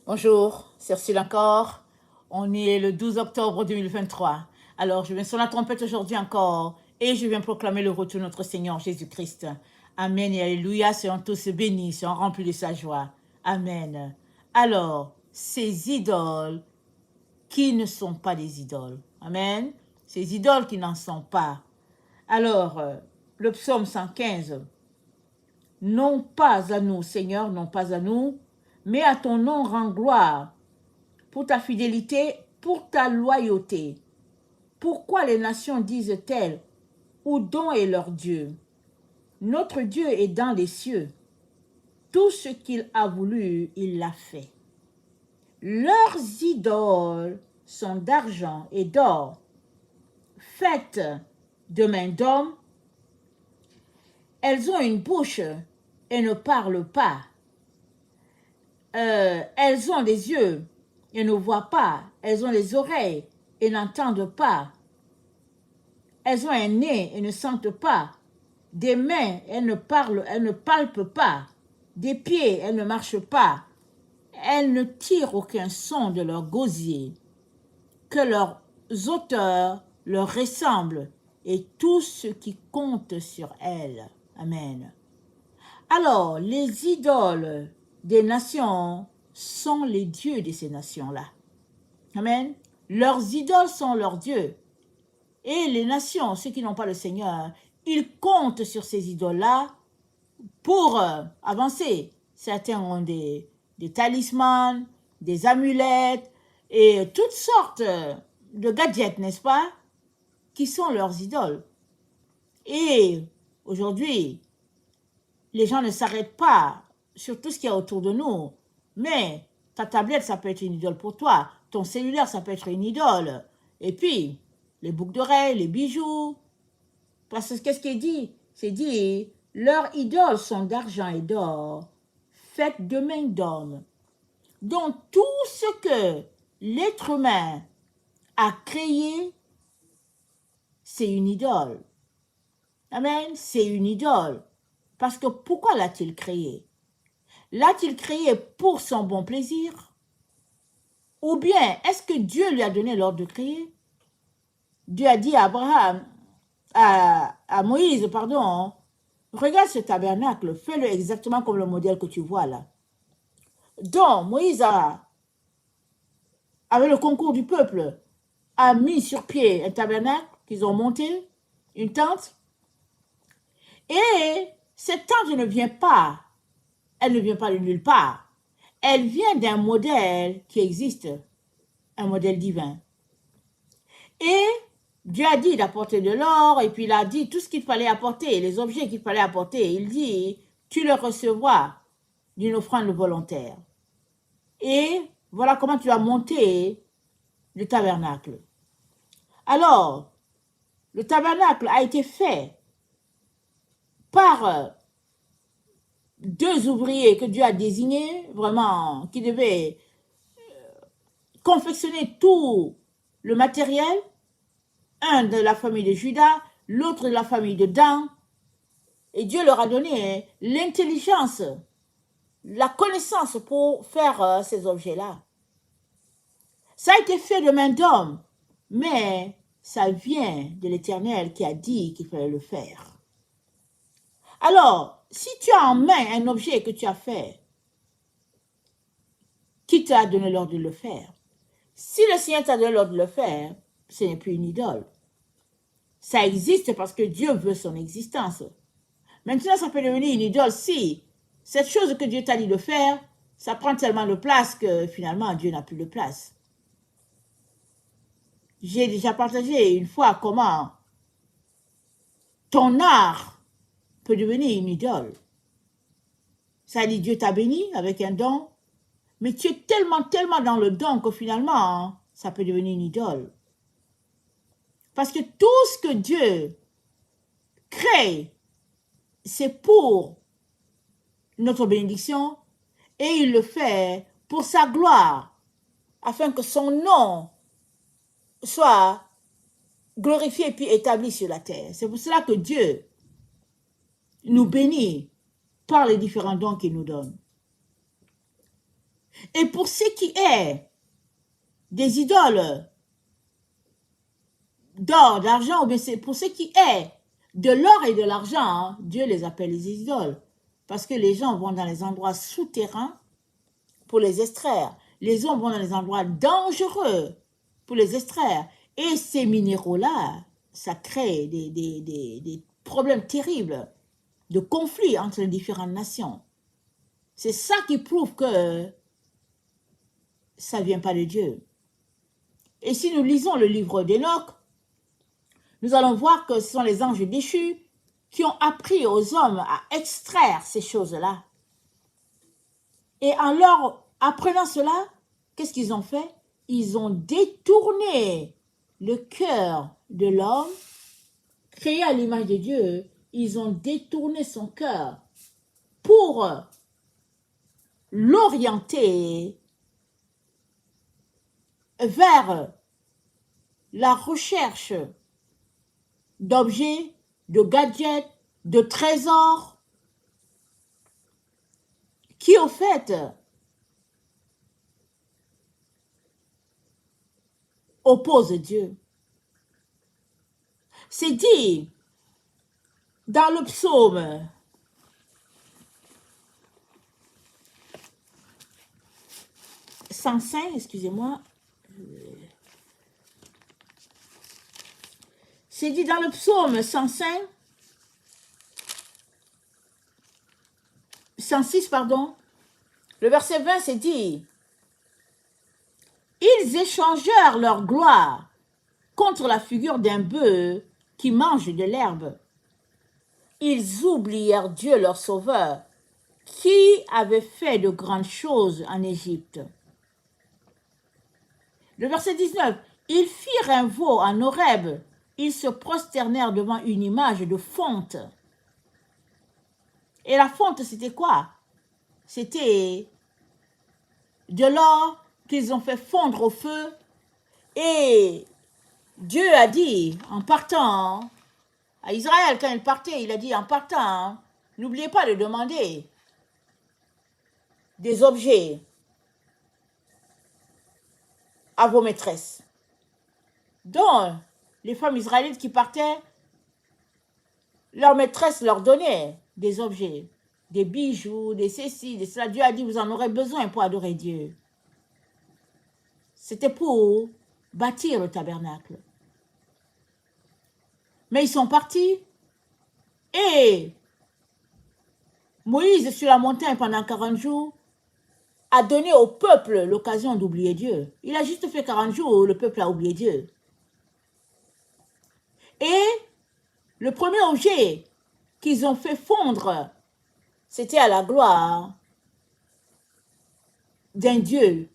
Bonjour, c'est Ursule encore. On est le 12 octobre 2023. Alors, je viens sur la trompette aujourd'hui encore et je viens proclamer le retour de notre Seigneur Jésus-Christ. Amen et alléluia, soyons tous bénis, soyons remplis de sa joie. Amen. Alors, ces idoles qui ne sont pas des idoles. Amen. Ces idoles qui n'en sont pas. Alors, le psaume 115. Non pas à nous, Seigneur, non pas à nous, mais à ton nom rend gloire, pour ta fidélité, pour ta loyauté. Pourquoi les nations disent-elles, où donc est leur Dieu? Notre Dieu est dans les cieux. Tout ce qu'il a voulu, il l'a fait. Leurs idoles sont d'argent et d'or, faites de main d'homme. Elles ont une bouche et ne parlent pas. Elles ont des yeux et ne voient pas. Elles ont des oreilles et n'entendent pas. Elles ont un nez et ne sentent pas. Des mains, elles ne palpent pas. Des pieds, elles ne marchent pas. Elles ne tirent aucun son de leur gosier. Que leurs auteurs leur ressemblent et tout ce qui compte sur elles. Amen. Alors, les idoles des nations sont les dieux de ces nations-là. Amen. Leurs idoles sont leurs dieux. Et les nations, ceux qui n'ont pas le Seigneur, ils comptent sur ces idoles-là pour avancer. Certains ont des talismans, des amulettes et toutes sortes de gadgets, n'est-ce pas, qui sont leurs idoles. Et aujourd'hui, les gens ne s'arrêtent pas sur tout ce qu'il y a autour de nous. Mais ta tablette, ça peut être une idole pour toi. Ton cellulaire, ça peut être une idole. Et puis, les boucles d'oreilles, les bijoux. Parce que qu'est-ce qu'il dit? C'est dit, leurs idoles sont d'argent et d'or, faites de main d'homme. Donc, tout ce que l'être humain a créé, c'est une idole. Amen, c'est une idole. Parce que pourquoi l'a-t-il créé? L'a-t-il créé pour son bon plaisir? Ou bien, est-ce que Dieu lui a donné l'ordre de créer? Dieu a dit à Abraham, à Moïse, pardon, regarde ce tabernacle, fais-le exactement comme le modèle que tu vois là. Donc, Moïse avec le concours du peuple, a mis sur pied un tabernacle qu'ils ont monté, une tente. Et cette tente ne vient pas, elle ne vient pas de nulle part. Elle vient d'un modèle qui existe, un modèle divin. Et Dieu a dit d'apporter de l'or, et puis il a dit tout ce qu'il fallait apporter, les objets qu'il fallait apporter. Il dit, tu le recevras d'une offrande volontaire. Et voilà comment tu as monté le tabernacle. Alors, le tabernacle a été fait par deux ouvriers que Dieu a désignés, vraiment, qui devaient confectionner tout le matériel, un de la famille de Judas, l'autre de la famille de Dan, et Dieu leur a donné l'intelligence, la connaissance pour faire ces objets-là. Ça a été fait de main d'homme, mais ça vient de l'Éternel qui a dit qu'il fallait le faire. Alors, si tu as en main un objet que tu as fait, qui t'a donné l'ordre de le faire? Si le Seigneur t'a donné l'ordre de le faire, ce n'est plus une idole. Ça existe parce que Dieu veut son existence. Maintenant, ça peut devenir une idole si cette chose que Dieu t'a dit de faire, ça prend tellement de place que finalement Dieu n'a plus de place. J'ai déjà partagé une fois comment ton art peut devenir une idole. Ça dit Dieu t'a béni avec un don, mais tu es tellement dans le don que finalement, ça peut devenir une idole. Parce que tout ce que Dieu crée, c'est pour notre bénédiction et il le fait pour sa gloire, afin que son nom soit glorifié puis établi sur la terre. C'est pour cela que Dieu nous bénit par les différents dons qu'il nous donne. Et pour ce qui est des idoles d'or, d'argent, ou bien c'est pour ce qui est de l'or et de l'argent, hein, Dieu les appelle les idoles. Parce que les gens vont dans les endroits souterrains pour les extraire. Les hommes vont dans les endroits dangereux pour les extraire. Et ces minéraux-là, ça crée des problèmes terribles de conflits entre les différentes nations. C'est ça qui prouve que ça ne vient pas de Dieu. Et si nous lisons le livre d'Enoch, nous allons voir que ce sont les anges déchus qui ont appris aux hommes à extraire ces choses-là. Et en leur apprenant cela, qu'est-ce qu'ils ont fait? Ils ont détourné le cœur de l'homme, créé à l'image de Dieu. Ils ont détourné son cœur pour l'orienter vers la recherche d'objets, de gadgets, de trésors, qui au fait opposent Dieu. C'est dit dans le psaume 105, excusez-moi, c'est dit dans le psaume 105, 106, pardon, le verset 20, c'est dit, ils échangèrent leur gloire contre la figure d'un bœuf qui mange de l'herbe. Ils oublièrent Dieu leur sauveur, qui avait fait de grandes choses en Égypte. Le verset 19, ils firent un veau en Horeb, ils se prosternèrent devant une image de fonte. Et la fonte, c'était quoi? C'était de l'or qu'ils ont fait fondre au feu. Et Dieu a dit, en partant, à Israël, quand il partait, il a dit, en partant, n'oubliez pas de demander des objets à vos maîtresses. Donc, les femmes israélites qui partaient, leur maîtresse leur donnait des objets, des bijoux, des ceci, des cela. Dieu a dit, vous en aurez besoin pour adorer Dieu. C'était pour bâtir le tabernacle. Mais ils sont partis et Moïse, sur la montagne pendant 40 jours, a donné au peuple l'occasion d'oublier Dieu. Il a juste fait 40 jours où le peuple a oublié Dieu. Et le premier objet qu'ils ont fait fondre, c'était à la gloire d'un Dieu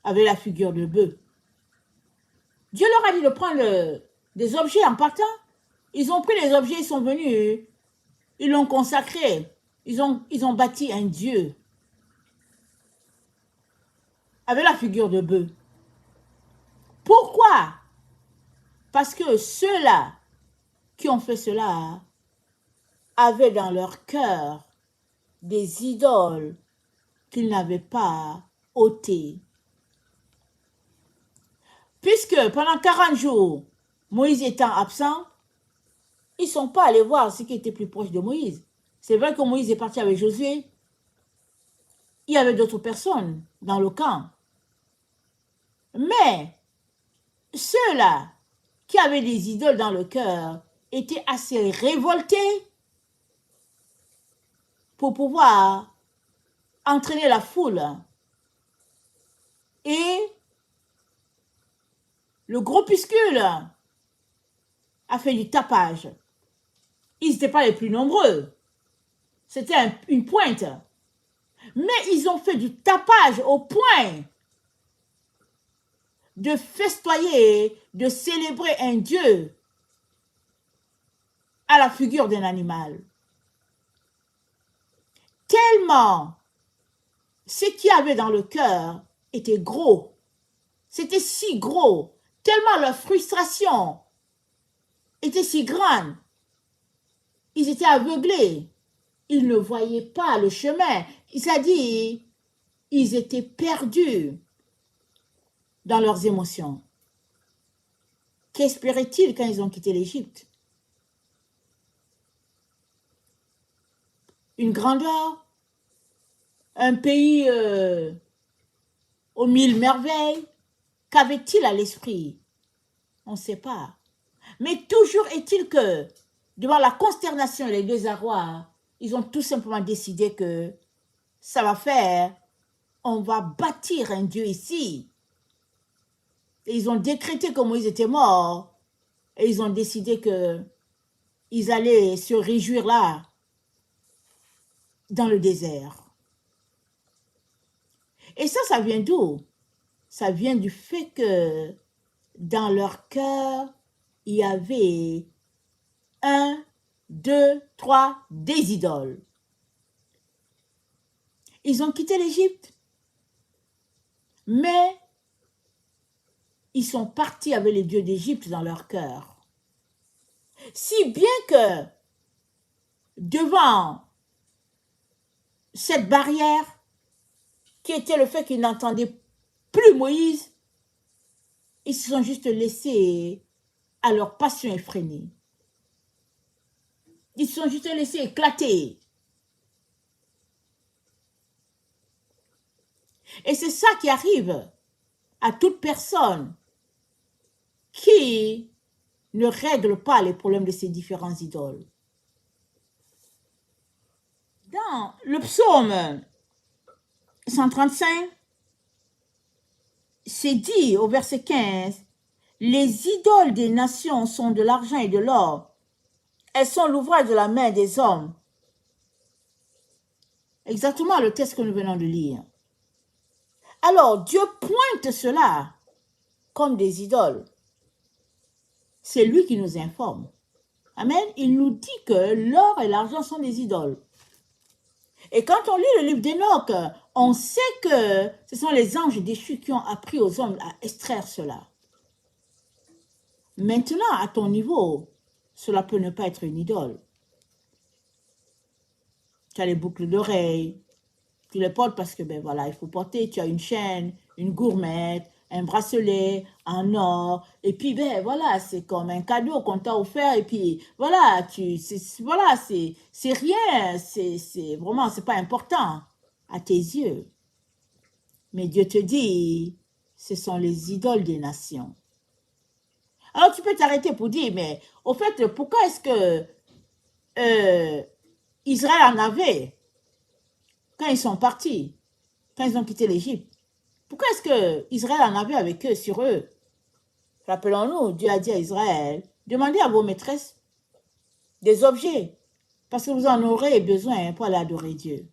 avec la figure de bœuf. Dieu leur a dit de prendre des objets en partant. Ils ont pris les objets, ils sont venus, ils l'ont consacré. Ils ont bâti un Dieu avec la figure de bœuf. Pourquoi? Parce que ceux-là qui ont fait cela avaient dans leur cœur des idoles qu'ils n'avaient pas ôtées. Puisque pendant 40 jours, Moïse étant absent, ils ne sont pas allés voir ce qui était plus proche de Moïse. C'est vrai que Moïse est parti avec Josué. Il y avait d'autres personnes dans le camp. Mais ceux-là qui avaient des idoles dans le cœur étaient assez révoltés pour pouvoir entraîner la foule. Et le groupuscule a fait du tapage. Ils n'étaient pas les plus nombreux. C'était une pointe. Mais ils ont fait du tapage au point de festoyer, de célébrer un Dieu à la figure d'un animal. Tellement ce qu'il y avait dans le cœur était gros. C'était si gros. Tellement leur frustration était si grande. Ils étaient aveuglés. Ils ne voyaient pas le chemin. Il a dit, ils étaient perdus dans leurs émotions. Qu'espéraient-ils quand ils ont quitté l'Égypte? Une grandeur, un pays aux mille merveilles. Qu'avait-il à l'esprit? On ne sait pas. Mais toujours est-il que, devant la consternation et les désarrois, ils ont tout simplement décidé que ça va faire, on va bâtir un Dieu ici. Et ils ont décrété que Moïse était mort, et ils ont décidé que ils allaient se réjouir là, dans le désert. Et ça vient d'où? Ça vient du fait que dans leur cœur, il y avait 1, 2, 3, des idoles. Ils ont quitté l'Égypte, mais ils sont partis avec les dieux d'Égypte dans leur cœur. Si bien que devant cette barrière, qui était le fait qu'ils n'entendaient plus Moïse, ils se sont juste laissés à leur passion effrénée. Ils se sont juste laissés éclater. Et c'est ça qui arrive à toute personne qui ne règle pas les problèmes de ces différents idoles. Dans le psaume 135, c'est dit au verset 15, « Les idoles des nations sont de l'argent et de l'or. Elles sont l'ouvrage de la main des hommes. » Exactement le texte que nous venons de lire. Alors, Dieu pointe cela comme des idoles. C'est lui qui nous informe. Amen. Il nous dit que l'or et l'argent sont des idoles. Et quand on lit le livre d'Enoch, on sait que ce sont les anges déchus qui ont appris aux hommes à extraire cela. Maintenant, à ton niveau, cela peut ne pas être une idole. Tu as les boucles d'oreilles, tu les portes parce que, ben voilà, il faut porter, tu as une chaîne, une gourmette, un bracelet en or, et puis, ben voilà, c'est comme un cadeau qu'on t'a offert, et puis, voilà, c'est rien, c'est vraiment, c'est pas important à tes yeux. Mais Dieu te dit, ce sont les idoles des nations. Alors, tu peux t'arrêter pour dire, mais au fait, pourquoi est-ce que Israël en avait quand ils sont partis, quand ils ont quitté l'Égypte? Pourquoi est-ce que Israël en avait avec eux, sur eux? Rappelons-nous, Dieu a dit à Israël, demandez à vos maîtresses des objets, parce que vous en aurez besoin pour aller adorer Dieu.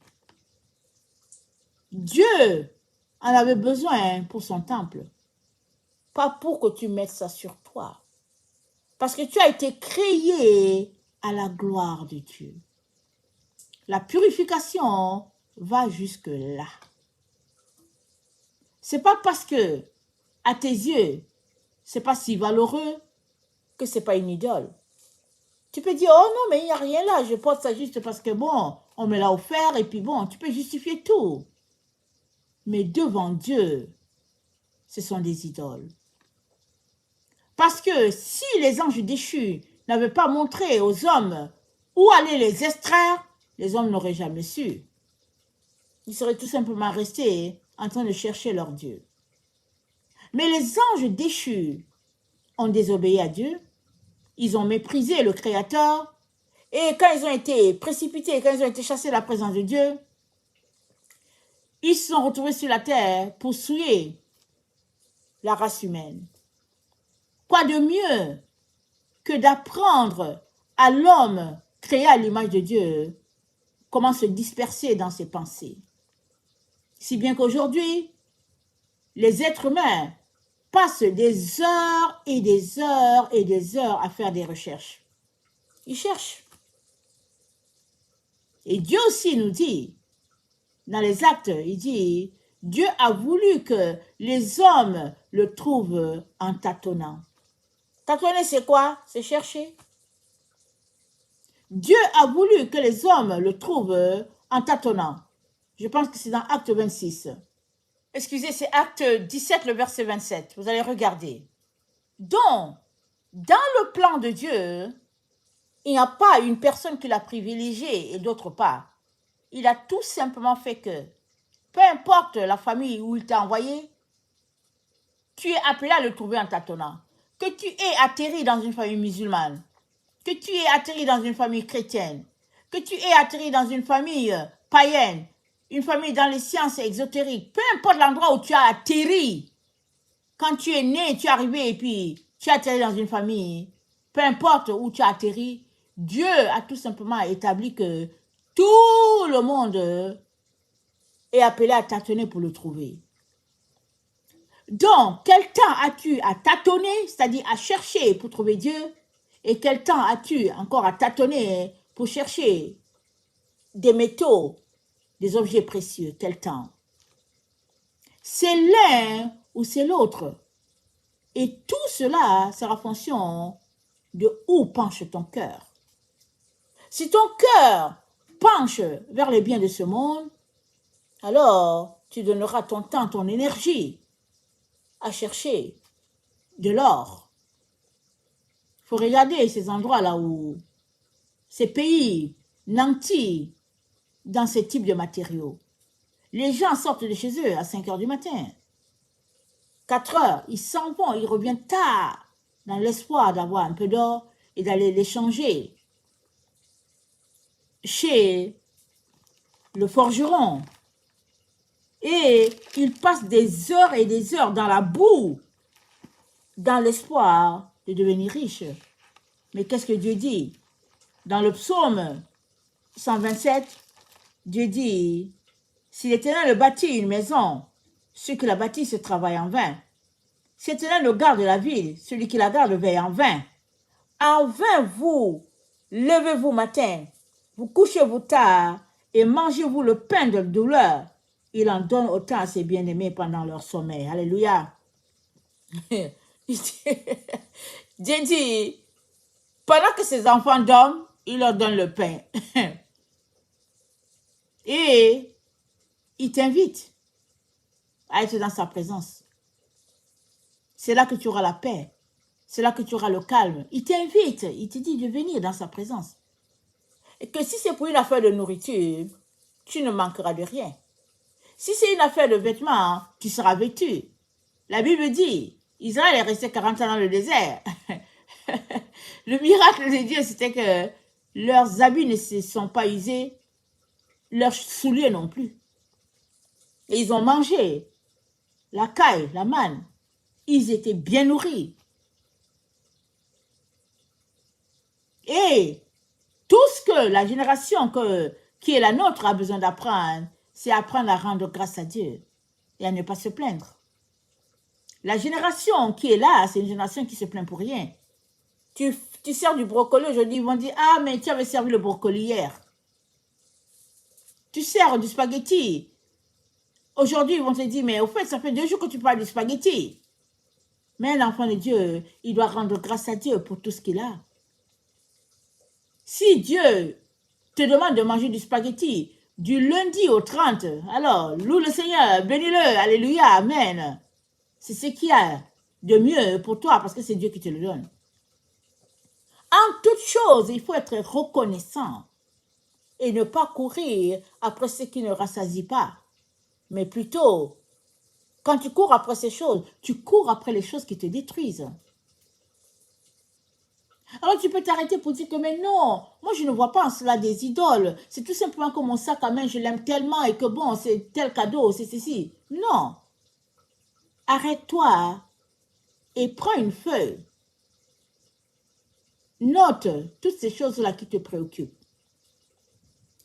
Dieu en avait besoin pour son temple, pas pour que tu mettes ça sur toi. Parce que tu as été créé à la gloire de Dieu. La purification va jusque-là. C'est pas parce que, à tes yeux, c'est pas si valeureux que c'est pas une idole. Tu peux dire, oh non, mais il n'y a rien là, je porte ça juste parce que bon, on me l'a offert et puis bon, tu peux justifier tout. Mais devant Dieu, ce sont des idoles. Parce que si les anges déchus n'avaient pas montré aux hommes où aller les extraire, les hommes n'auraient jamais su. Ils seraient tout simplement restés en train de chercher leur Dieu. Mais les anges déchus ont désobéi à Dieu, ils ont méprisé le Créateur, et quand ils ont été précipités, quand ils ont été chassés de la présence de Dieu, ils se sont retrouvés sur la terre pour souiller la race humaine. Quoi de mieux que d'apprendre à l'homme créé à l'image de Dieu comment se disperser dans ses pensées? Si bien qu'aujourd'hui, les êtres humains passent des heures et des heures et des heures à faire des recherches. Ils cherchent. Et Dieu aussi nous dit, dans les actes, il dit, Dieu a voulu que les hommes le trouvent en tâtonnant. Tâtonner, c'est quoi? C'est chercher. Dieu a voulu que les hommes le trouvent en tâtonnant. Je pense que c'est dans Acte 26. Excusez, c'est Acte 17, le verset 27. Vous allez regarder. Donc, dans le plan de Dieu, il n'y a pas une personne qui l'a privilégié et d'autre pas. Il a tout simplement fait que, peu importe la famille où il t'a envoyé, tu es appelé à le trouver en tâtonnant. Que tu aies atterri dans une famille musulmane, que tu aies atterri dans une famille chrétienne, que tu aies atterri dans une famille païenne, une famille dans les sciences exotériques, peu importe l'endroit où tu as atterri, quand tu es né, tu es arrivé et puis tu as atterri dans une famille, peu importe où tu as atterri, Dieu a tout simplement établi que tout le monde est appelé à tâtonner pour le trouver. Donc, quel temps as-tu à tâtonner, c'est-à-dire à chercher pour trouver Dieu, et quel temps as-tu encore à tâtonner pour chercher des métaux, des objets précieux? Quel temps? C'est l'un ou c'est l'autre. Et tout cela sera fonction de où penche ton cœur. Si ton cœur penche vers les biens de ce monde, alors tu donneras ton temps, ton énergie à chercher de l'or. Il faut regarder ces endroits-là où ces pays nantis dans ce type de matériaux. Les gens sortent de chez eux à 5 heures du matin. 4 heures, ils s'en vont, ils reviennent tard dans l'espoir d'avoir un peu d'or et d'aller l'échanger chez le forgeron. Et ils passent des heures et des heures dans la boue dans l'espoir de devenir riches. Mais qu'est-ce que Dieu dit? Dans le psaume 127, Dieu dit, si l'Éternel bâtit une maison, ceux qui la bâtissent travaillent en vain. Si l'Éternel garde la ville, celui qui la garde veille en vain. En vain, vous, levez-vous matin, vous couchez-vous tard et mangez-vous le pain de douleur. Il en donne autant à ses bien-aimés pendant leur sommeil. Alléluia. Dieu dit, pendant que ses enfants dorment, il leur donne le pain. Et il t'invite à être dans sa présence. C'est là que tu auras la paix. C'est là que tu auras le calme. Il t'invite, il te dit de venir dans sa présence. Et que si c'est pour une affaire de nourriture, tu ne manqueras de rien. Si c'est une affaire de vêtements, tu seras vêtu. La Bible dit, Israël est resté 40 ans dans le désert. Le miracle de Dieu, c'était que leurs habits ne se sont pas usés, leurs souliers non plus. Et ils ont mangé la caille, la manne. Ils étaient bien nourris. Et tout ce que la génération qui est la nôtre a besoin d'apprendre, c'est apprendre à rendre grâce à Dieu et à ne pas se plaindre. La génération qui est là, c'est une génération qui se plaint pour rien. Tu sers du brocoli aujourd'hui, ils vont dire, ah, mais tu avais servi le brocoli hier. Tu sers du spaghetti. Aujourd'hui, ils vont te dire, mais au fait, ça fait 2 jours que tu parles du spaghetti. Mais un enfant de Dieu, il doit rendre grâce à Dieu pour tout ce qu'il a. Si Dieu te demande de manger du spaghetti du lundi au 30, alors loue le Seigneur, bénis-le, alléluia, amen. C'est ce qu'il y a de mieux pour toi parce que c'est Dieu qui te le donne. En toute chose, il faut être reconnaissant et ne pas courir après ce qui ne rassasie pas, mais plutôt, quand tu cours après ces choses, tu cours après les choses qui te détruisent. Alors tu peux t'arrêter pour dire que mais non, moi je ne vois pas en cela des idoles. C'est tout simplement que mon sac à main, je l'aime tellement et que bon, c'est tel cadeau, c'est ceci. Non. Arrête-toi et prends une feuille. Note toutes ces choses-là qui te préoccupent.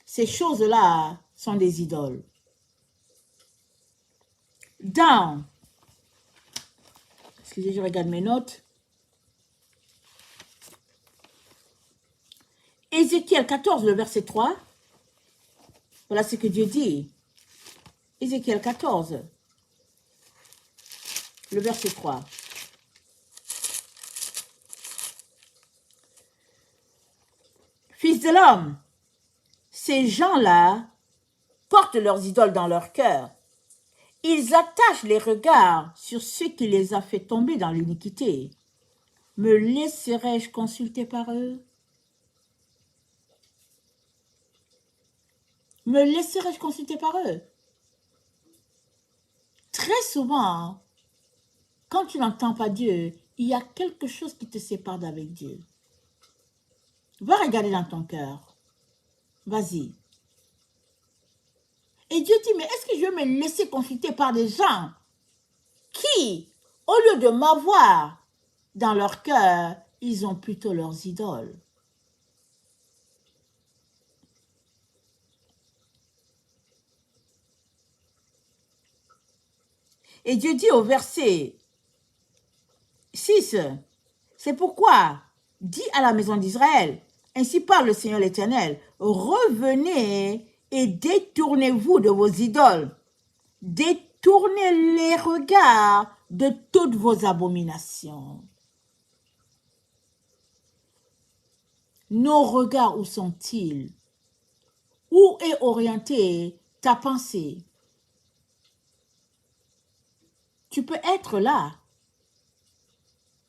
Ces choses-là sont des idoles. Excusez, je regarde mes notes. Ézéchiel 14, le verset 3. Voilà ce que Dieu dit. Ézéchiel 14, le verset 3. Fils de l'homme, ces gens-là portent leurs idoles dans leur cœur. Ils attachent les regards sur ce qui les a fait tomber dans l'iniquité. Me laisserai-je consulter par eux? Me laisserai-je consulter par eux? Très souvent, quand tu n'entends pas Dieu, il y a quelque chose qui te sépare d'avec Dieu. Va regarder dans ton cœur. Vas-y. Et Dieu dit, mais est-ce que je vais me laisser consulter par des gens qui, au lieu de m'avoir dans leur cœur, ils ont plutôt leurs idoles? Et Dieu dit au verset 6, c'est pourquoi, dis à la maison d'Israël, ainsi parle le Seigneur l'Éternel, revenez et détournez-vous de vos idoles, détournez les regards de toutes vos abominations. Nos regards, où sont-ils? Où est orientée ta pensée? Tu peux être là,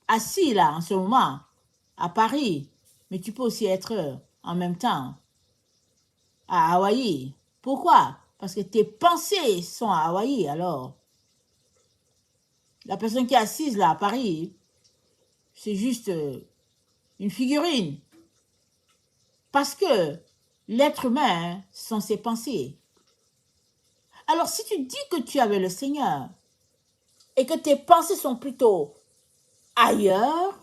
assis là en ce moment, à Paris, mais tu peux aussi être en même temps à Hawaï. Pourquoi? Parce que tes pensées sont à Hawaï, alors. La personne qui est assise là à Paris, c'est juste une figurine. Parce que l'être humain sont ses pensées. Alors si tu dis que tu avais le Seigneur et que tes pensées sont plutôt ailleurs,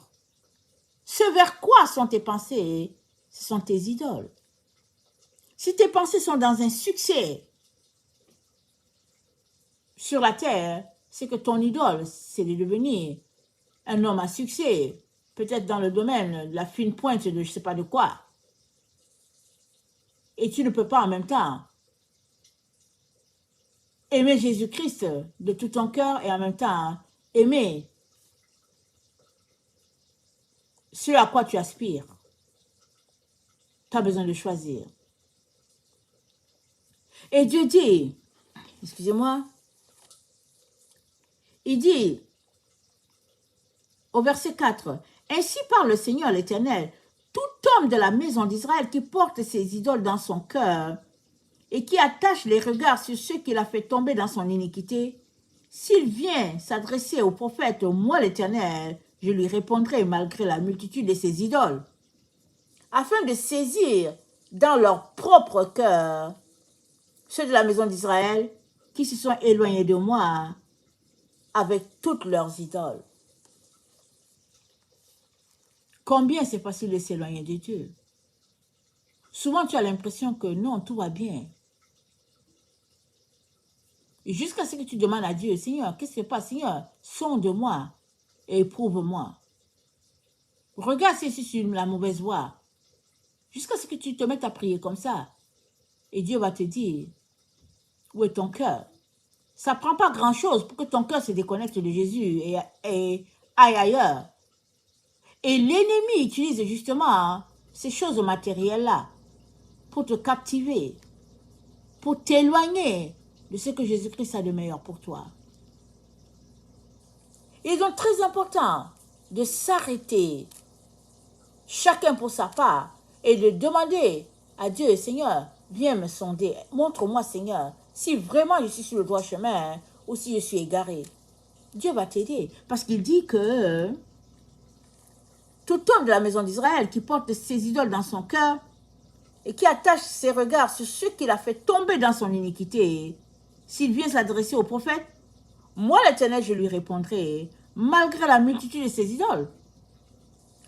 ce vers quoi sont tes pensées? Ce sont tes idoles. Si tes pensées sont dans un succès sur la terre, c'est que ton idole, c'est de devenir un homme à succès, peut-être dans le domaine de la fine pointe de je ne sais pas de quoi. Et tu ne peux pas en même temps aimer Jésus-Christ de tout ton cœur et en même temps aimer ce à quoi tu aspires. Tu as besoin de choisir. Et Dieu dit, excusez-moi, il dit au verset 4, « Ainsi parle le Seigneur l'Éternel, tout homme de la maison d'Israël qui porte ses idoles dans son cœur et qui attache les regards sur ceux qu'il a fait tomber dans son iniquité, s'il vient s'adresser au prophète, moi l'Éternel, je lui répondrai malgré la multitude de ses idoles, afin de saisir dans leur propre cœur ceux de la maison d'Israël qui se sont éloignés de moi avec toutes leurs idoles. » Combien c'est facile de s'éloigner de Dieu? Souvent, tu as l'impression que non, tout va bien. Jusqu'à ce que tu demandes à Dieu, Seigneur, qu'est-ce qui se passe? Seigneur, sonde-moi et éprouve-moi. Regarde si je suis sur la mauvaise voie. Jusqu'à ce que tu te mettes à prier comme ça. Et Dieu va te dire, où est ton cœur? Ça ne prend pas grand-chose pour que ton cœur se déconnecte de Jésus et aille ailleurs. Et l'ennemi utilise justement ces choses matérielles-là pour te captiver, pour t'éloigner de ce que Jésus-Christ a de meilleur pour toi. Il est donc très important de s'arrêter, chacun pour sa part, et de demander à Dieu, Seigneur, viens me sonder, montre-moi, Seigneur, si vraiment je suis sur le droit chemin ou si je suis égaré. Dieu va t'aider, parce qu'il dit que tout homme de la maison d'Israël qui porte ses idoles dans son cœur et qui attache ses regards sur ceux qu'il a fait tomber dans son iniquité, s'il vient s'adresser au prophète, moi l'Éternel, je lui répondrai, malgré la multitude de ses idoles,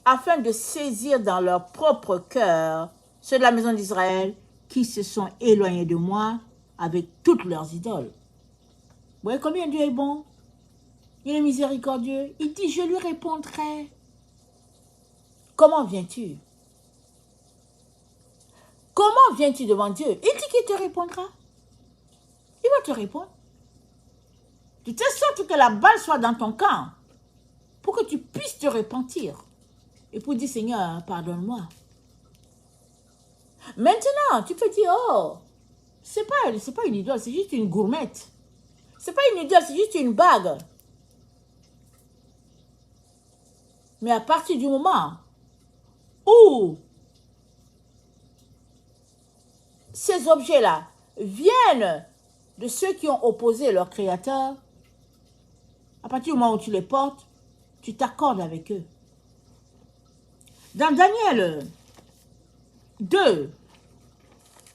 afin de saisir dans leur propre cœur ceux de la maison d'Israël qui se sont éloignés de moi avec toutes leurs idoles. Vous voyez combien Dieu est bon? Il est miséricordieux. Il dit, je lui répondrai. Comment viens-tu? Comment viens-tu devant Dieu? Il dit qu'il te répondra. Il va te répondre. De telle sorte que la balle soit dans ton camp pour que tu puisses te repentir et pour dire, Seigneur, pardonne-moi. Maintenant, tu peux dire, oh, c'est pas une idole, c'est juste une gourmette. C'est pas une idole, c'est juste une bague. Mais à partir du moment où ces objets-là viennent de ceux qui ont opposé leur créateur, à partir du moment où tu les portes, tu t'accordes avec eux. Dans Daniel 2,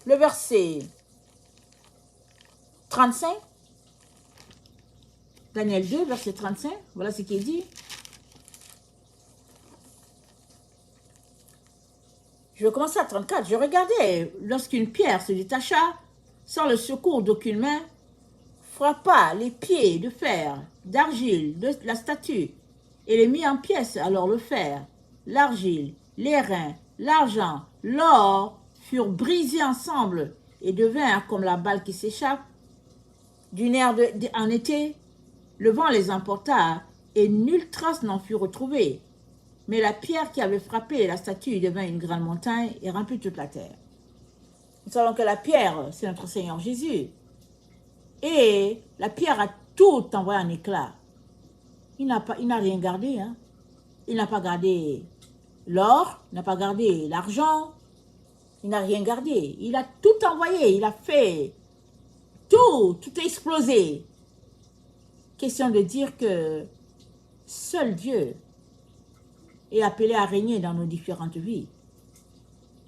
le verset 35, Daniel 2, verset 35, voilà ce qui est dit. Je vais commencer à 34. Je regardais lorsqu'une pierre se détacha, sans le secours d'aucune main, frappa les pieds de fer, d'argile, de la statue, et les mit en pièces. Alors le fer, l'argile, les reins, l'argent, l'or furent brisés ensemble et devinrent comme la balle qui s'échappe d'une aire en été. Le vent les emporta et nulle trace n'en fut retrouvée. Mais la pierre qui avait frappé la statue devint une grande montagne et remplit toute la terre. Nous savons que la pierre, c'est notre Seigneur Jésus. Et la pierre a tout envoyé en éclat. Il n'a rien gardé. Hein. Il n'a pas gardé l'or, il n'a pas gardé l'argent. Il n'a rien gardé. Il a tout envoyé. Il a fait tout est explosé. Question de dire que seul Dieu est appelé à régner dans nos différentes vies.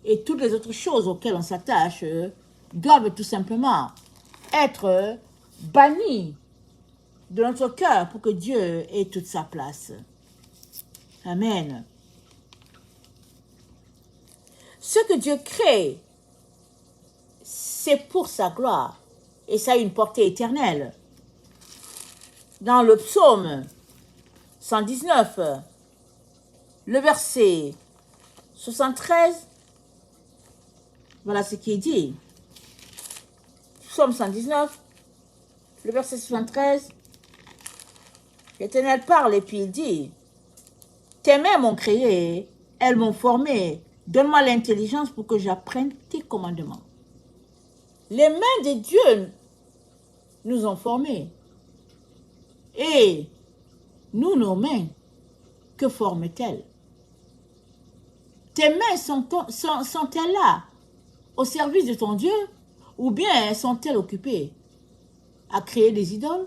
Et toutes les autres choses auxquelles on s'attache doivent tout simplement être bannies de notre cœur pour que Dieu ait toute sa place. Amen. Ce que Dieu crée, c'est pour sa gloire et ça a une portée éternelle. Dans le psaume 119, le verset 73, voilà ce qui est dit. Psaume 119, le verset 73, l'Éternel parle et puis il dit, tes mains m'ont créé, elles m'ont formé, donne-moi l'intelligence pour que j'apprenne tes commandements. Les mains de Dieu nous ont formés. Et nous, nos mains, que forment-elles? Tes mains sont-elles là au service de ton Dieu ou bien sont-elles occupées à créer des idoles?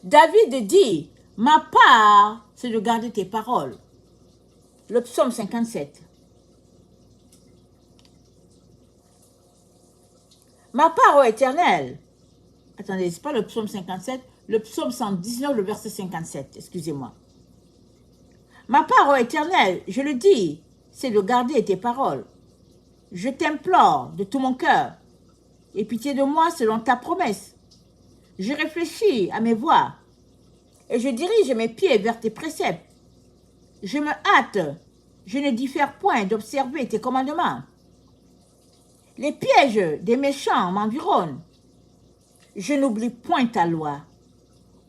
David dit, ma part, c'est de garder tes paroles. Le psaume 57. Ma part, ô Éternel. Attendez, ce n'est pas le psaume 57, le psaume 119, le verset 57, excusez-moi. Ma part, ô Éternel, je le dis, c'est de garder tes paroles. Je t'implore de tout mon cœur, aie pitié de moi selon ta promesse. Je réfléchis à mes voies, et je dirige mes pieds vers tes préceptes. Je me hâte, je ne diffère point d'observer tes commandements. Les pièges des méchants m'environnent. Je n'oublie point ta loi.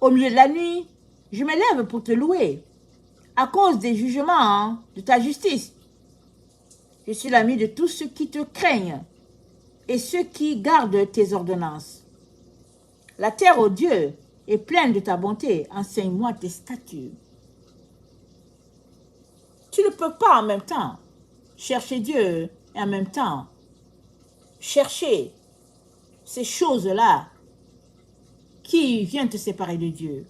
Au milieu de la nuit, je me lève pour te louer, à cause des jugements de ta justice. Je suis l'ami de tous ceux qui te craignent et ceux qui gardent tes ordonnances. La terre, ô Dieu, est pleine de ta bonté. Enseigne-moi tes statuts. Tu ne peux pas en même temps chercher Dieu et en même temps chercher ces choses-là qui viennent te séparer de Dieu.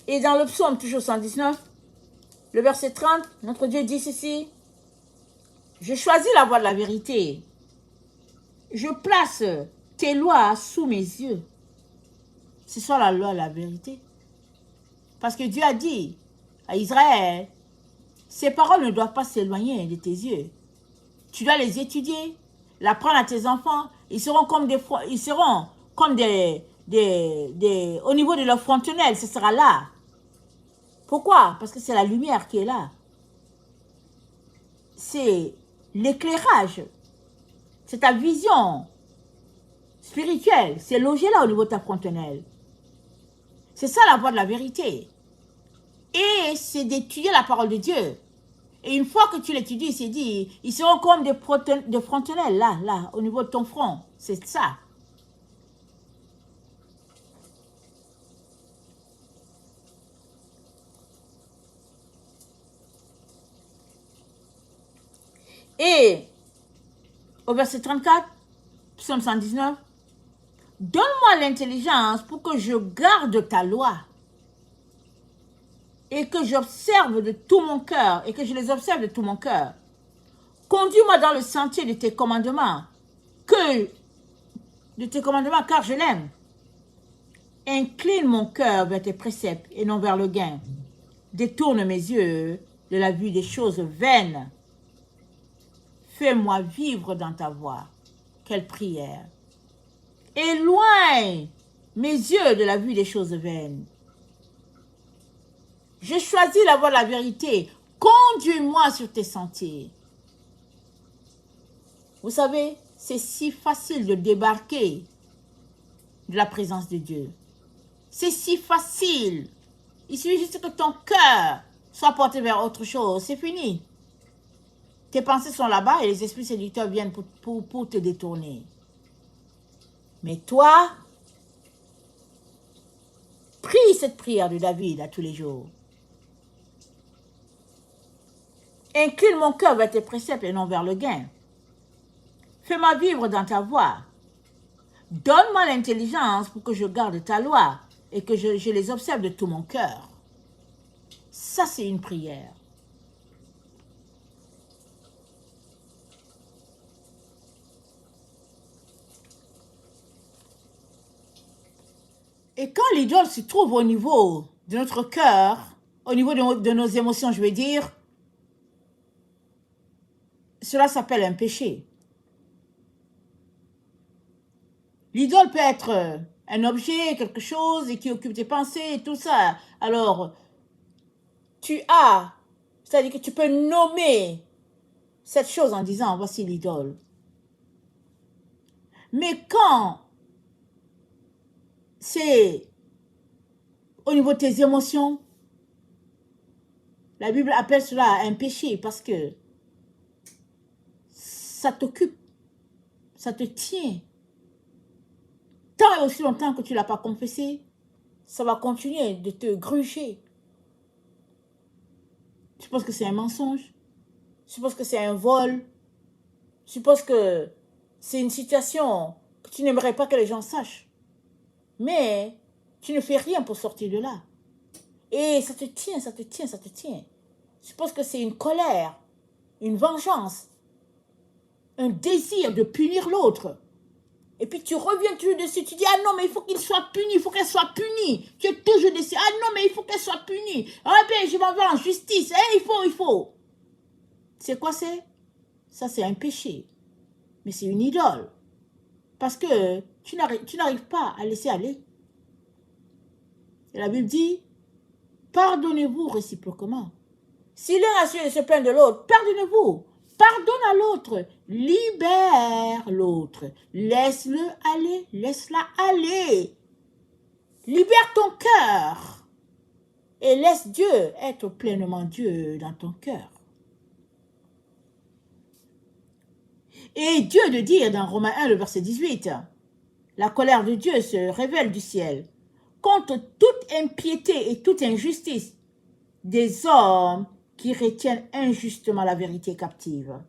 Et dans le psaume, toujours 119, le verset 30, notre Dieu dit ceci, « Je choisis la voie de la vérité. Je place tes lois sous mes yeux. » C'est ça la loi de la vérité. Parce que Dieu a dit à Israël, ces paroles ne doivent pas s'éloigner de tes yeux. Tu dois les étudier, l'apprendre à tes enfants. Ils seront comme au niveau de leur frontonnelle, ce sera là. Pourquoi? Parce que c'est la lumière qui est là. C'est l'éclairage. C'est ta vision spirituelle. C'est logé là au niveau de ta frontonnelle. C'est ça la voie de la vérité. Et c'est d'étudier la parole de Dieu. Et une fois que tu l'étudies, il s'est dit, ils seront comme des frontonnelles, là, au niveau de ton front. C'est ça. Et au verset 34, psaume 119, donne-moi l'intelligence pour que je garde ta loi et que j'observe de tout mon cœur, et que je les observe de tout mon cœur. Conduis-moi dans le sentier de tes commandements, car je l'aime. Incline mon cœur vers tes préceptes et non vers le gain. Détourne mes yeux de la vue des choses vaines. Fais-moi vivre dans ta voie. Quelle prière. Éloigne mes yeux de la vue des choses vaines. J'ai choisi la voie de la vérité. Conduis-moi sur tes sentiers. Vous savez, c'est si facile de débarquer de la présence de Dieu. C'est si facile. Il suffit juste que ton cœur soit porté vers autre chose. C'est fini. Tes pensées sont là-bas et les esprits séducteurs viennent pour te détourner. Mais toi, prie cette prière de David à tous les jours. Incline mon cœur vers tes préceptes et non vers le gain. Fais-moi vivre dans ta voie. Donne-moi l'intelligence pour que je garde ta loi et que je les observe de tout mon cœur. Ça, c'est une prière. Et quand l'idole se trouve au niveau de notre cœur, au niveau de nos émotions, je veux dire, cela s'appelle un péché. L'idole peut être un objet, quelque chose et qui occupe tes pensées et tout ça. Alors, c'est-à-dire que tu peux nommer cette chose en disant, voici l'idole. Mais quand c'est au niveau de tes émotions, la Bible appelle cela un péché parce que ça t'occupe, ça te tient. Tant et aussi longtemps que tu ne l'as pas confessé, ça va continuer de te gruger. Je pense que c'est un mensonge. Je pense que c'est un vol. Je pense que c'est une situation que tu n'aimerais pas que les gens sachent. Mais tu ne fais rien pour sortir de là. Et ça te tient, ça te tient, ça te tient. Je pense que c'est une colère, une vengeance, un désir de punir l'autre. Et puis tu reviens toujours dessus, tu dis, ah non, mais il faut qu'il soit puni, il faut qu'elle soit punie. Tu es toujours dessus, ah non, mais il faut qu'elle soit punie. Ah ben, je m'en vais en justice, il faut. C'est quoi c'est? Ça, c'est un péché. Mais c'est une idole. Parce que tu n'arrives pas à laisser aller. Et la Bible dit, pardonnez-vous réciproquement. Si l'un a su se plaindre de l'autre, pardonnez-vous. Pardonne à l'autre. Libère l'autre. Laisse-le aller. Laisse-la aller. Libère ton cœur. Et laisse Dieu être pleinement Dieu dans ton cœur. Et Dieu de dire dans Romains 1, le verset 18, la colère de Dieu se révèle du ciel contre toute impiété et toute injustice des hommes qui retiennent injustement la vérité captive.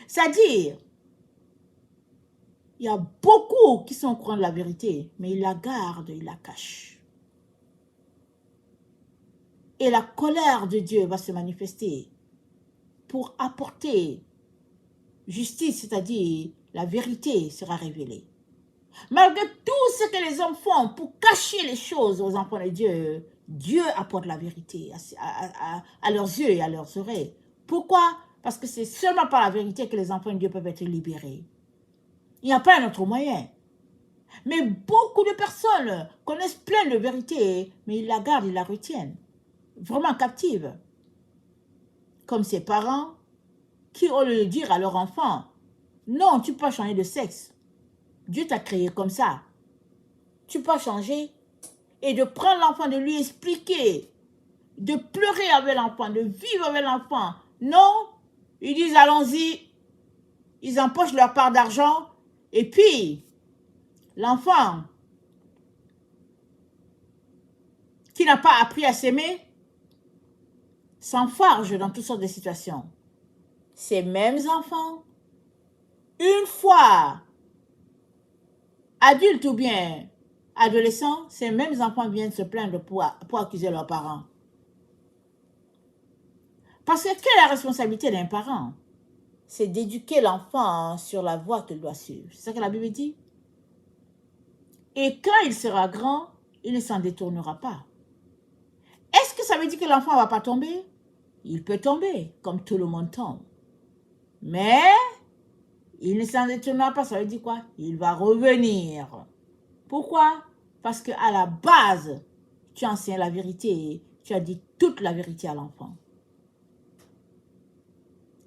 C'est-à-dire, il y a beaucoup qui sont au courant de la vérité, mais ils la gardent, ils la cachent. Et la colère de Dieu va se manifester pour apporter justice, c'est-à-dire la vérité sera révélée. Malgré tout ce que les hommes font pour cacher les choses aux enfants de Dieu, Dieu apporte la vérité à leurs yeux et à leurs oreilles. Pourquoi? Parce que c'est seulement par la vérité que les enfants de Dieu peuvent être libérés. Il n'y a pas un autre moyen. Mais beaucoup de personnes connaissent plein de vérités, mais ils la gardent, ils la retiennent. Vraiment captives. Comme ces parents qui, au lieu de dire à leur enfant, non, tu peux pas changer de sexe. Dieu t'a créé comme ça. Tu peux pas changer. et de prendre l'enfant, de lui expliquer, de pleurer avec l'enfant, de vivre avec l'enfant. Non, ils disent allons-y, ils empochent leur part d'argent et puis l'enfant qui n'a pas appris à s'aimer s'enfarge dans toutes sortes de situations. Ces mêmes enfants, une fois adultes ou bien adolescents, ces mêmes enfants viennent se plaindre pour accuser leurs parents. Parce que quelle est la responsabilité d'un parent? C'est d'éduquer l'enfant sur la voie qu'il doit suivre. C'est ça que la Bible dit. Et quand il sera grand, il ne s'en détournera pas. Est-ce que ça veut dire que l'enfant ne va pas tomber? Il peut tomber, comme tout le monde tombe. Mais il ne s'en détournera pas, ça veut dire quoi? Il va revenir. Pourquoi? Parce qu'à la base, tu enseignes la vérité, tu as dit toute la vérité à l'enfant.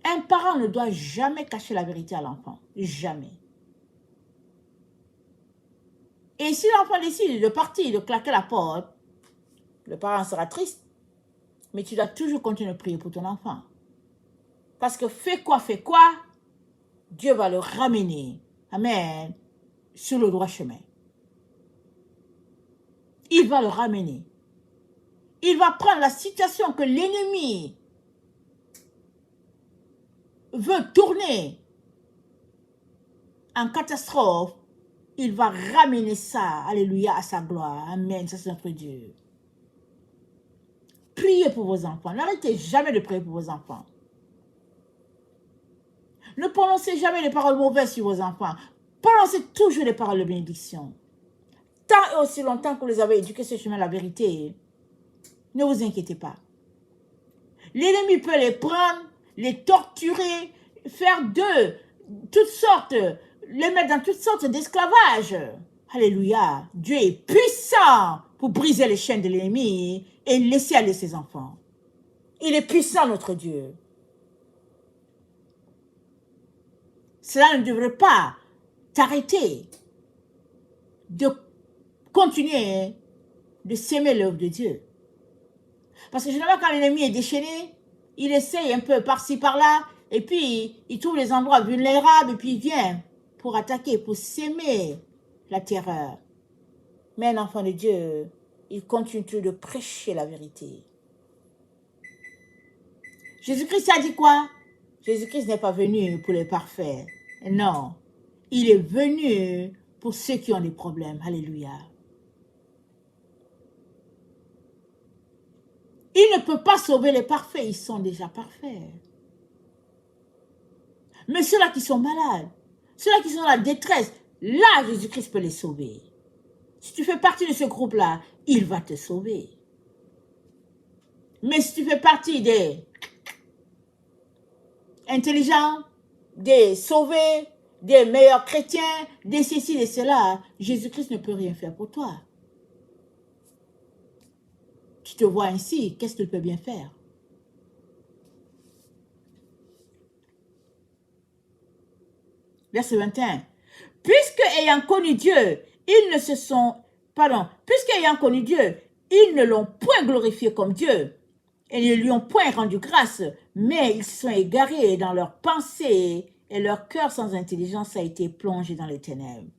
Un parent ne doit jamais cacher la vérité à l'enfant. Jamais. Et si l'enfant décide de partir, de claquer la porte, le parent sera triste. Mais tu dois toujours continuer de prier pour ton enfant. Parce que fais quoi, Dieu va le ramener, amen, sur le droit chemin. Il va le ramener. Il va prendre la situation que l'ennemi veut tourner en catastrophe. Il va ramener ça, alléluia, à sa gloire. Amen, ça c'est notre Dieu. Priez pour vos enfants. N'arrêtez jamais de prier pour vos enfants. Ne prononcez jamais des paroles mauvaises sur vos enfants. Prononcez toujours des paroles de bénédiction. Tant et aussi longtemps que vous les avez éduqués sur le chemin de la vérité, ne vous inquiétez pas. L'ennemi peut les prendre, les torturer, faire d'eux toutes sortes, les mettre dans toutes sortes d'esclavage. Alléluia. Dieu est puissant pour briser les chaînes de l'ennemi et laisser aller ses enfants. Il est puissant, notre Dieu. Cela ne devrait pas t'arrêter de continuer de s'aimer l'œuvre de Dieu. Parce que généralement, quand l'ennemi est déchaîné, il essaye un peu par-ci, par-là, et puis il trouve les endroits vulnérables, et puis il vient pour attaquer, pour s'aimer la terreur. Mais un enfant de Dieu, il continue de prêcher la vérité. Jésus-Christ a dit quoi? Jésus-Christ n'est pas venu pour les parfaits. Non, il est venu pour ceux qui ont des problèmes. Alléluia. Il ne peut pas sauver les parfaits, ils sont déjà parfaits. Mais ceux-là qui sont malades, ceux-là qui sont dans la détresse, là, Jésus-Christ peut les sauver. Si tu fais partie de ce groupe-là, il va te sauver. Mais si tu fais partie des intelligents, des sauvés, des meilleurs chrétiens, des ceci, des cela, Jésus-Christ ne peut rien faire pour toi. Tu te vois ainsi, qu'est-ce qu'il peut bien faire? Verset 21. Puisque ayant connu Dieu, ils ne l'ont point glorifié comme Dieu, et ne lui ont point rendu grâce, mais ils se sont égarés dans leurs pensées, et leur cœur sans intelligence a été plongé dans les ténèbres.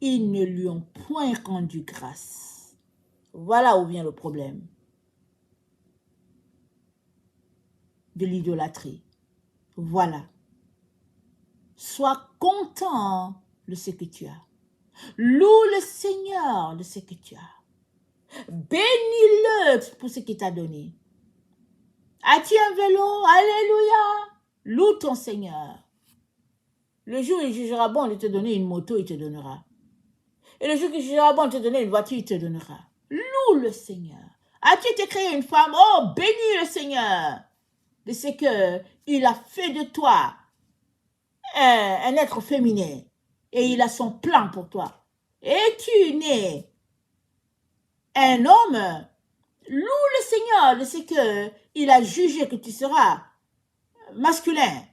Ils ne lui ont point rendu grâce. Voilà où vient le problème de l'idolâtrie. Voilà. Sois content de ce que tu as. Loue le Seigneur de ce que tu as. Bénis-le pour ce qu'il t'a donné. As-tu un vélo? Alléluia. Loue ton Seigneur. Le jour où il jugera bon de te donner une moto, il te donnera. Et le jour où il jugera bon de te donner une voiture, il te donnera. Loue le Seigneur. As-tu été créé une femme? Oh, bénis le Seigneur de ce qu'il a fait de toi un être féminin. Et il a son plan pour toi. Es-tu né un homme? Loue le Seigneur de ce qu'il a jugé que tu seras masculin.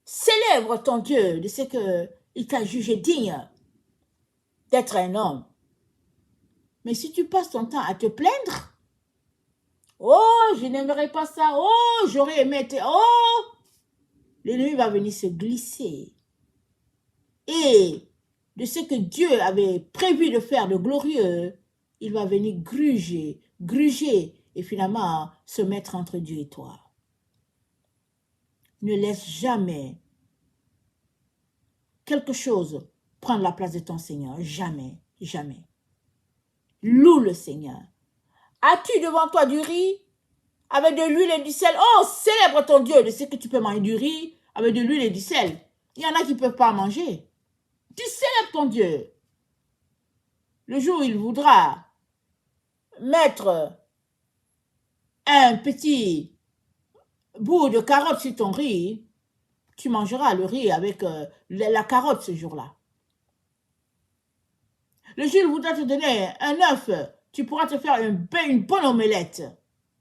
Célèbre ton Dieu de ce qu'il t'a jugé digne d'être un homme. Mais si tu passes ton temps à te plaindre, oh, je n'aimerais pas ça, oh, j'aurais aimé être, oh, l'ennemi va venir se glisser. Et de ce que Dieu avait prévu de faire de glorieux, il va venir gruger, et finalement se mettre entre Dieu et toi. Ne laisse jamais quelque chose prendre la place de ton Seigneur. Jamais, jamais. Loue le Seigneur. As-tu devant toi du riz avec de l'huile et du sel? Oh, célèbre ton Dieu de ce que tu peux manger du riz avec de l'huile et du sel. Il y en a qui ne peuvent pas manger. Tu célèbres ton Dieu. Le jour où il voudra mettre un petit bout de carotte sur ton riz, tu mangeras le riz avec la carotte ce jour-là. Le jour où il voudra te donner un œuf, tu pourras te faire une bonne omelette.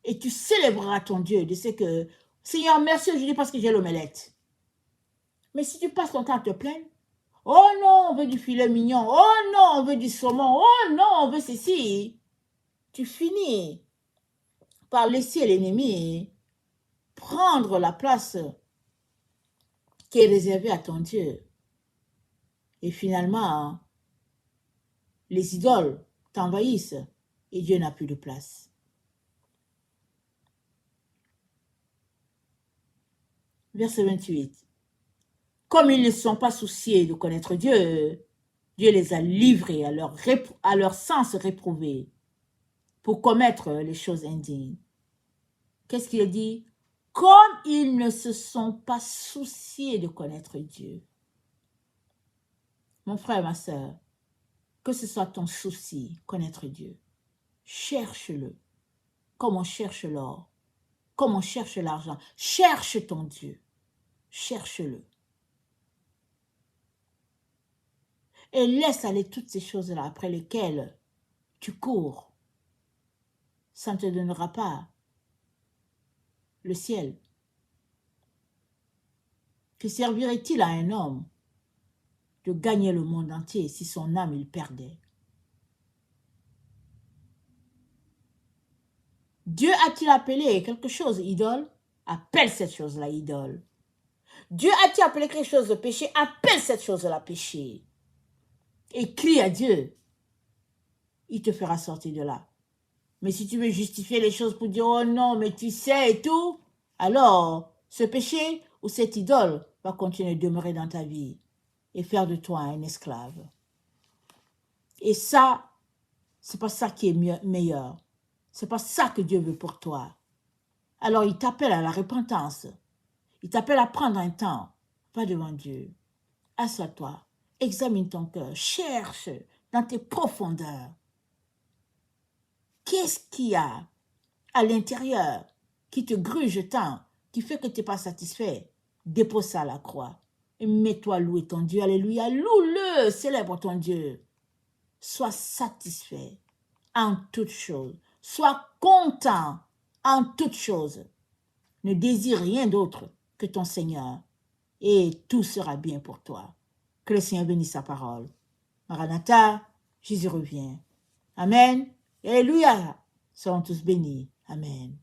Et tu célébreras ton Dieu de ce que, Seigneur, merci aujourd'hui parce que j'ai l'omelette. Mais si tu passes ton temps à te plaindre, oh non, on veut du filet mignon, oh non, on veut du saumon, oh non, on veut ceci, tu finis par laisser l'ennemi prendre la place qui est réservée à ton Dieu. Et finalement, les idoles t'envahissent et Dieu n'a plus de place. Verset 28. Comme ils ne sont pas souciés de connaître Dieu, Dieu les a livrés à leur sens réprouvé pour commettre les choses indignes. Qu'est-ce qu'il dit? Comme ils ne se sont pas souciés de connaître Dieu. Mon frère, ma soeur, que ce soit ton souci, connaître Dieu. Cherche-le, comme on cherche l'or, comme on cherche l'argent. Cherche ton Dieu, cherche-le. Et laisse aller toutes ces choses-là après lesquelles tu cours. Ça ne te donnera pas le ciel. Que servirait-il à un homme de gagner le monde entier si son âme il perdait? Dieu a-t-il appelé quelque chose idole? Appelle cette chose-là idole. Dieu a-t-il appelé quelque chose de péché? Appelle cette chose-là péché. Et crie à Dieu. Il te fera sortir de là. Mais si tu veux justifier les choses pour dire, oh non, mais tu sais et tout, alors ce péché ou cette idole va continuer de demeurer dans ta vie et faire de toi un esclave. Et ça, c'est pas ça qui est meilleur. C'est pas ça que Dieu veut pour toi. Alors il t'appelle à la repentance. Il t'appelle à prendre un temps. Va devant Dieu. Assois-toi. Examine ton cœur. Cherche dans tes profondeurs. Qu'est-ce qu'il y a à l'intérieur qui te gruge tant, qui fait que tu n'es pas satisfait? Dépose ça à la croix. Et mets-toi louer ton Dieu. Alléluia. Loue-le. Célèbre ton Dieu. Sois satisfait en toutes choses. Sois content en toutes choses. Ne désire rien d'autre que ton Seigneur. Et tout sera bien pour toi. Que le Seigneur bénisse sa parole. Maranatha, Jésus revient. Amen. Alléluia. Soyons tous bénis. Amen.